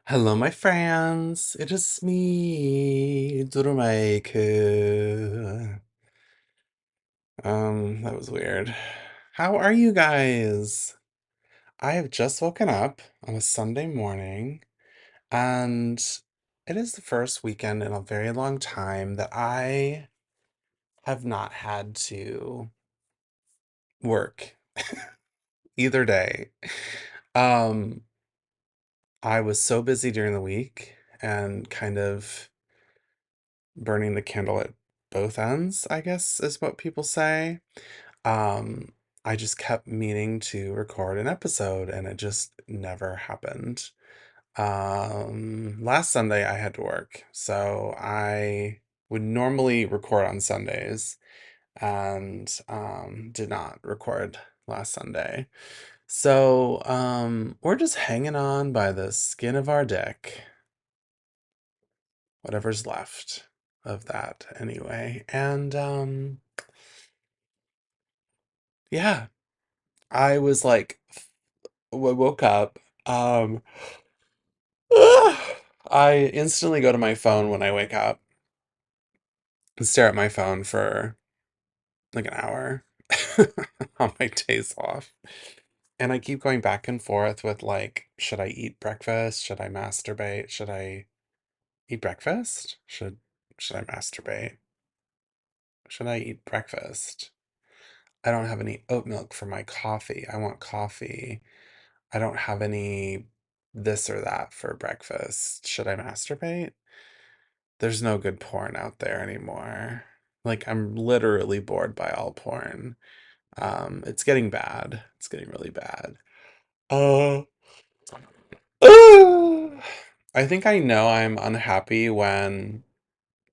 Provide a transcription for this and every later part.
Hello, my friends. It is me, Durumaiku. That was weird. How are you guys? I have just woken up on a Sunday morning, and it is the first weekend in a very long time that I have not had to work either day. Um, I was so busy during the week and kind of burning the candle at both ends, I guess is what people say. Um, I just kept meaning to record an episode and it just never happened. Last Sunday I had to work, so I would normally record on Sundays and did not record last Sunday. So we're just hanging on by the skin of our dick, whatever's left of that anyway. And yeah, I was like woke up. Um I instantly go to my phone when I wake up and stare at my phone for like an hour on my days off. And I keep going back and forth with like, should I eat breakfast? Should I masturbate? Should I eat breakfast? Should I masturbate? Should I eat breakfast? I don't have any oat milk for my coffee. I want coffee. I don't have any this or that for breakfast. Should I masturbate? There's no good porn out there anymore. Like, I'm literally bored by all porn. It's getting bad. It's getting really bad. Uh, I think I know I'm unhappy when,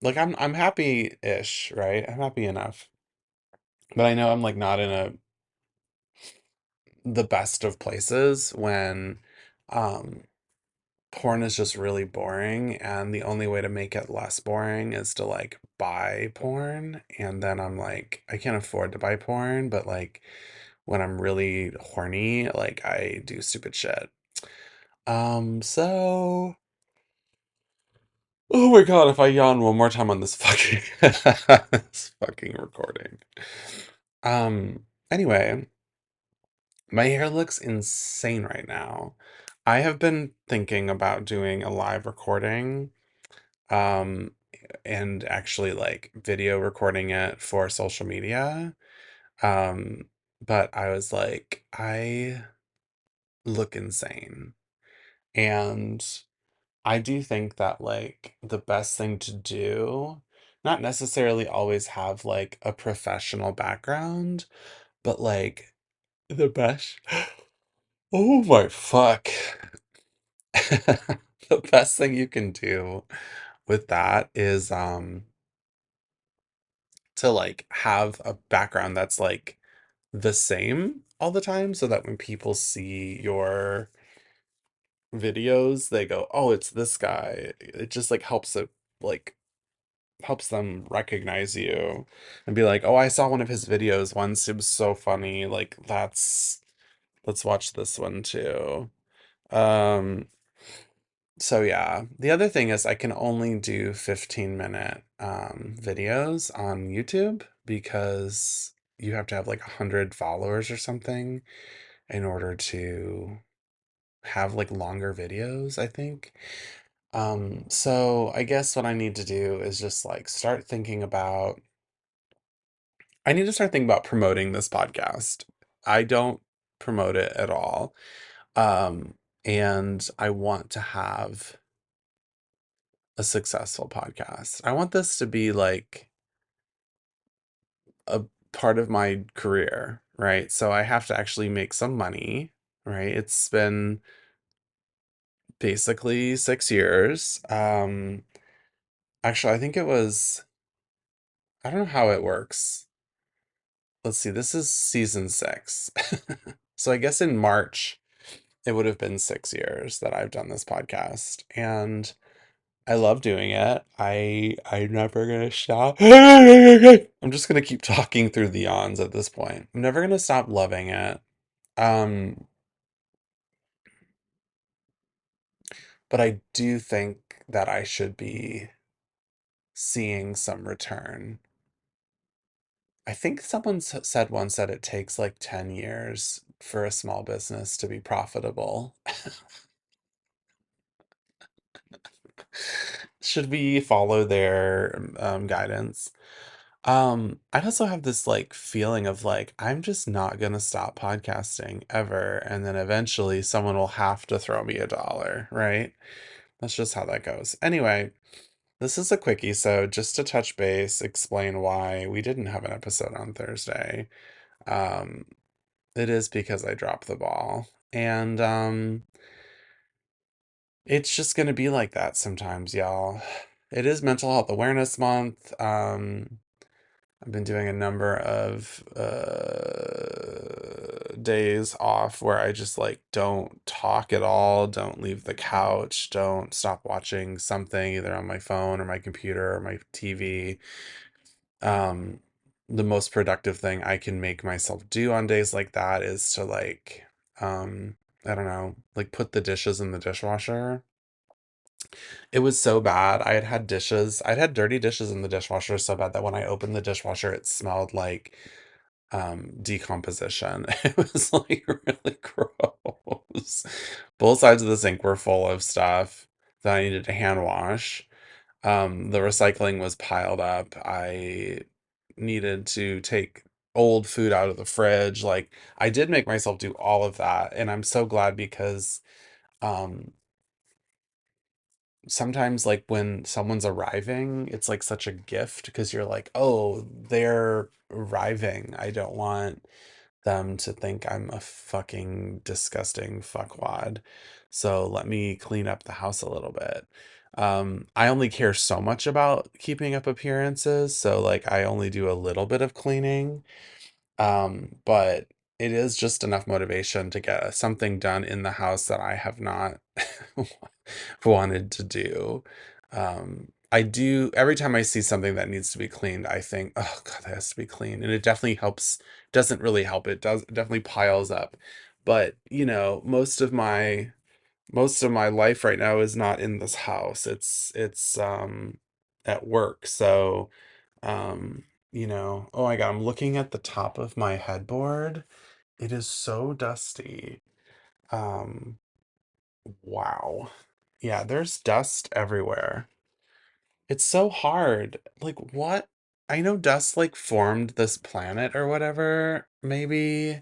like, I'm happy-ish, right? I'm happy enough. But I know I'm like not in the best of places when um porn is just really boring, and the only way to make it less boring is to like buy porn. And then I'm like, I can't afford to buy porn, but like when I'm really horny, like I do stupid shit. So oh my God, if I yawn one more time on this fucking this fucking recording. Anyway, my hair looks insane right now. I have been thinking about doing a live recording, um, and actually like video recording it for social media. Um, but I was like, I look insane. And I do think that like the best thing to do, not necessarily always have like a professional background, but like the best. Oh my fuck. The best thing you can do with that is to like have a background that's like the same all the time so that when people see your videos they go, "Oh, it's this guy." It just like like helps them recognize you and be like, "Oh, I saw one of his videos once. It was so funny. Like let's watch this one too." Um So yeah, the other thing is I can only do 15-minute videos on YouTube because you have to have like 100 followers or something in order to have like longer videos, I think. So I guess what I need to do is just like start thinking about I need to start thinking about promoting this podcast. I don't promote it at all. Um, and I want to have a successful podcast. I want this to be like a part of my career, right? So I have to actually make some money, right? It's been basically 6 years. Actually, I think it was, I don't know how it works. Let's see, this is season 6. So I guess in March, it would have been 6 years that I've done this podcast. And I love doing it. I'm never gonna stop. I'm just gonna keep talking through the yawns at this point. I'm never gonna stop loving it. Um, but I do think that I should be seeing some return. I think someone said once that it takes like 10 years for a small business to be profitable. Should we follow their guidance? I also have this like feeling of like, I'm just not gonna stop podcasting ever, and then eventually someone will have to throw me a dollar, right? That's just how that goes. Anyway, this is a quickie, so just to touch base, explain why we didn't have an episode on Thursday. Um, it is because I dropped the ball. And it's just gonna be like that sometimes, y'all. It is Mental Health Awareness Month. I've been doing a number of days off where I just like don't talk at all, don't leave the couch, don't stop watching something either on my phone or my computer or my TV. Um, the most productive thing I can make myself do on days like that is to like, I don't know, like put the dishes in the dishwasher. It was so bad. I'd had dirty dishes in the dishwasher so bad that when I opened the dishwasher, it smelled like decomposition. It was like really gross. Both sides of the sink were full of stuff that I needed to hand wash. The recycling was piled up. I needed to take old food out of the fridge. Like I did make myself do all of that, and I'm so glad because um sometimes like when someone's arriving, it's like such a gift because you're like, oh, they're arriving. I don't want them to think I'm a fucking disgusting fuckwad. So let me clean up the house a little bit. I only care so much about keeping up appearances, so like I only do a little bit of cleaning. But it is just enough motivation to get something done in the house that I have not wanted to do. I do every time I see something that needs to be cleaned, I think, oh God, that has to be clean. And it definitely helps, doesn't really help. It definitely piles up. But, you know, most of my life right now is not in this house. It's at work. So you know, oh my God, I'm looking at the top of my headboard. It is so dusty. Um, wow. Yeah, there's dust everywhere. It's so hard. Like, what? I know dust like formed this planet or whatever, maybe,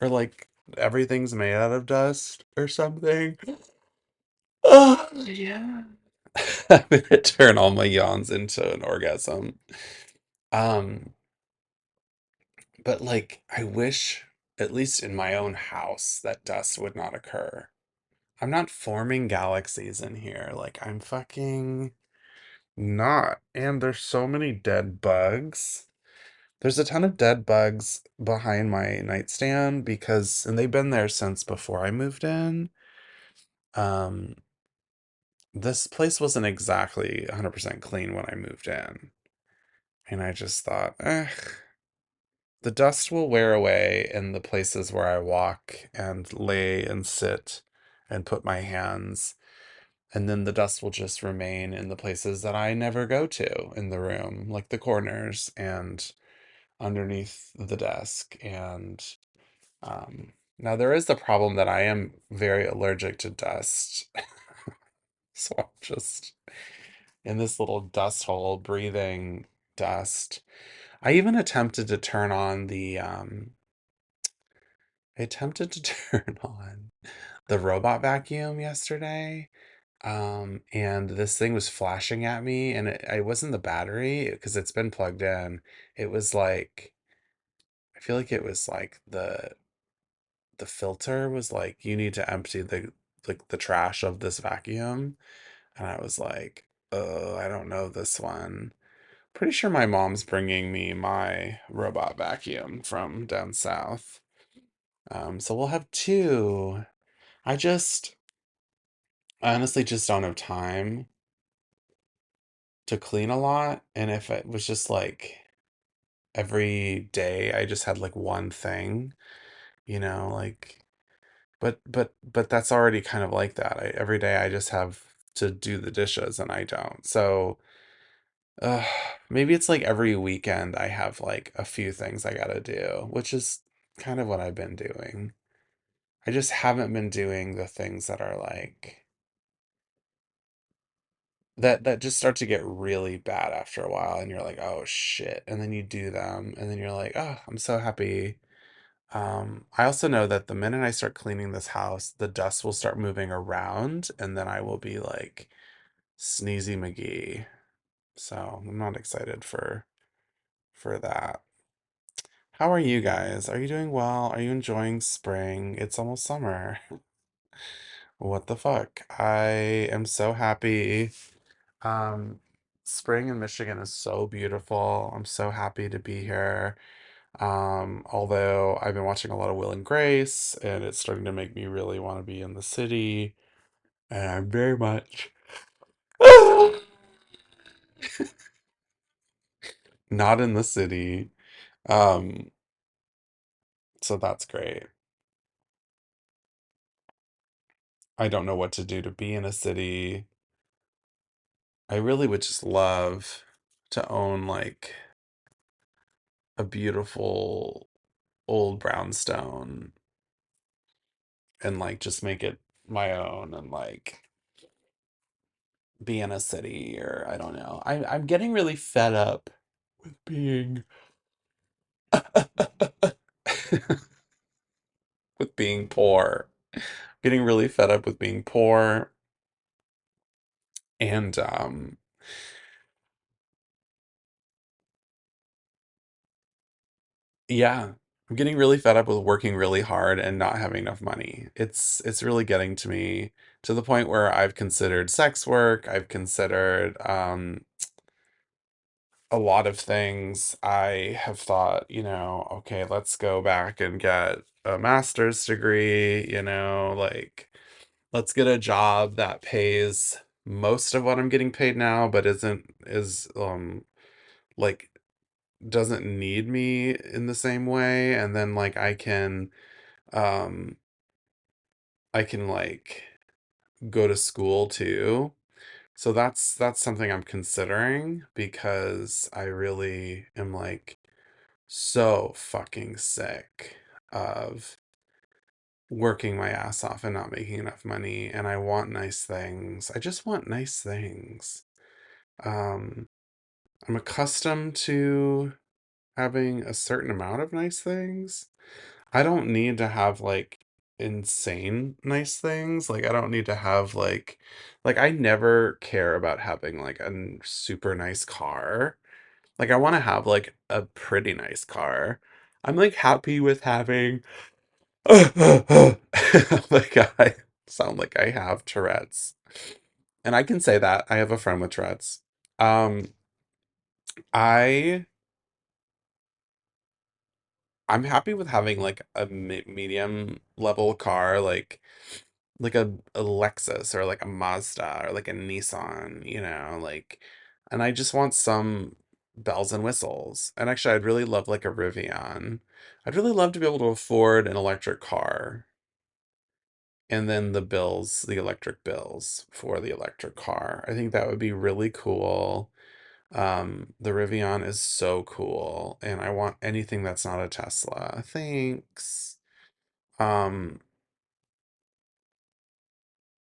or like everything's made out of dust or something. Oh, yeah. I'm gonna turn all my yawns into an orgasm. Um, But like, I wish, at least in my own house, that dust would not occur. I'm not forming galaxies in here. Like, I'm fucking not. And there's so many dead bugs. There's a ton of dead bugs behind my nightstand because, and they've been there since before I moved in. Um, this place wasn't exactly 100% clean when I moved in. And I just thought, the dust will wear away in the places where I walk and lay and sit and put my hands. And then the dust will just remain in the places that I never go to in the room, like the corners and underneath the desk. And now there is the problem that I am very allergic to dust. So I'm just in this little dust hole breathing dust. I even attempted to turn on I attempted to turn on the robot vacuum yesterday, and this thing was flashing at me, and it wasn't the battery because it's been plugged in. It was like, I feel like it was like the filter was like, you need to empty the like the trash of this vacuum, and I was like, oh, I don't know this one. Pretty sure my mom's bringing me my robot vacuum from down south. So we'll have two. I just I honestly just don't have time to clean a lot. And if it was just like every day I just had like one thing, you know, like, but that's already kind of like that. Every day I just have to do the dishes and I don't. So uh, maybe it's like every weekend I have like a few things I gotta do, which is kind of what I've been doing. I just haven't been doing the things that are like that just start to get really bad after a while and you're like, "Oh shit." And then you do them and then you're like, "Oh, I'm so happy." I also know that the minute I start cleaning this house, the dust will start moving around and then I will be like Sneezy McGee. So I'm not excited for that. How are you guys? Are you doing well? Are you enjoying spring? It's almost summer. What the fuck? I am so happy. Um, Spring in Michigan is so beautiful. I'm so happy to be here. Although I've been watching a lot of Will and Grace, and it's starting to make me really want to be in the city, and I'm very much not in the city. Um, so that's great. I don't know what to do to be in a city. I really would just love to own like a beautiful old brownstone and like just make it my own and like be in a city or I don't know. I'm getting really fed up with being with being poor. Getting really fed up with being poor and yeah, I'm getting really fed up with working really hard and not having enough money. It's really getting to me to the point where I've considered sex work, I've considered a lot of things. I have thought, okay, let's go back and get a master's degree, like let's get a job that pays most of what I'm getting paid now, but isn't is like doesn't need me in the same way. And then like um I can like go to school too. So that's something I'm considering because I really am like so fucking sick of working my ass off and not making enough money and I want nice things. I just want nice things. Um I'm accustomed to having a certain amount of nice things. I don't need to have like insane nice things. Like I don't need to have like I never care about having like a super nice car. Like I want to have like a pretty nice car. I'm like happy with having like I sound like I have Tourette's. And I can say that. I have a friend with Tourette's. Um I I'm happy with having like a medium level car like a Lexus or like a Mazda or like a Nissan, like and I just want some bells and whistles. And actually I'd really love like a Rivian. I'd really love to be able to afford an electric car and then the electric bills for the electric car. I think that would be really cool. The Rivian is so cool and I want anything that's not a Tesla. Thanks. Um,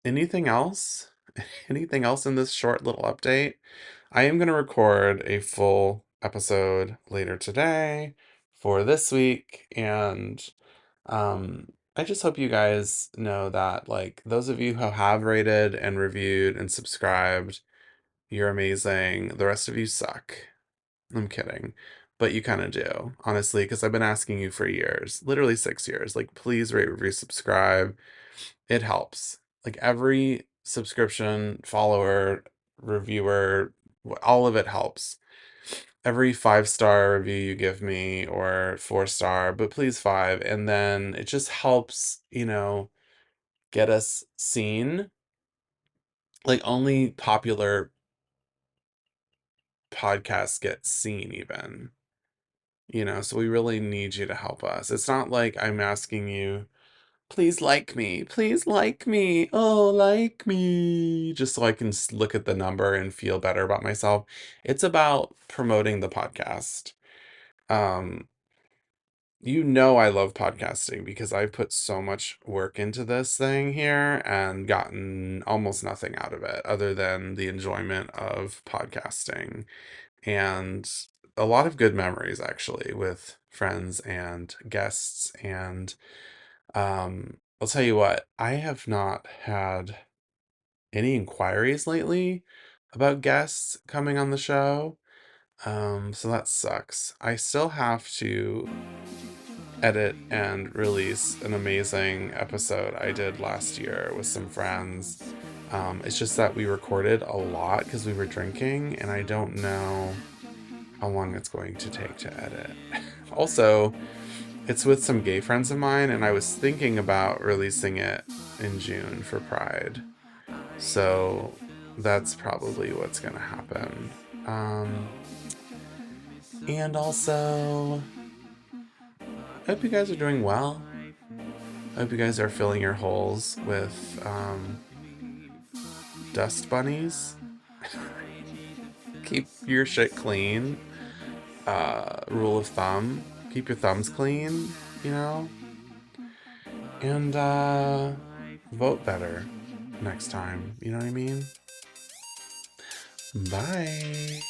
Anything else? Anything else in this short little update? I am going to record a full episode later today for this week, and I just hope you guys know that, like, those of you who have rated and reviewed and subscribed, you're amazing. The rest of you suck. I'm kidding. But you kind of do, honestly, because I've been asking you for years, literally 6 years. Like, please rate, review, subscribe. It helps. Like every subscription, follower, reviewer, all of it helps. Every 5-star review you give me or 4-star, but please five. And then it just helps, get us seen. Like only popular podcasts get seen, even, so we really need you to help us. It's not like I'm asking you Please like me. Please like me. Oh, like me. Just so I can look at the number and feel better about myself. It's about promoting the podcast. Um, you know I love podcasting because I've put so much work into this thing here and gotten almost nothing out of it other than the enjoyment of podcasting and a lot of good memories actually with friends and guests and I'll tell you what, I have not had any inquiries lately about guests coming on the show. So that sucks. I still have to edit and release an amazing episode I did last year with some friends. It's just that we recorded a lot because we were drinking, and I don't know how long it's going to take to edit. Also, it's with some gay friends of mine, and I was thinking about releasing it in June for Pride. So that's probably what's going to happen. Um, and also, I hope you guys are doing well. I hope you guys are filling your holes with dust bunnies. Keep your shit clean. Rule of thumb: keep your thumbs clean, you know? And vote better next time. You know what I mean? Bye.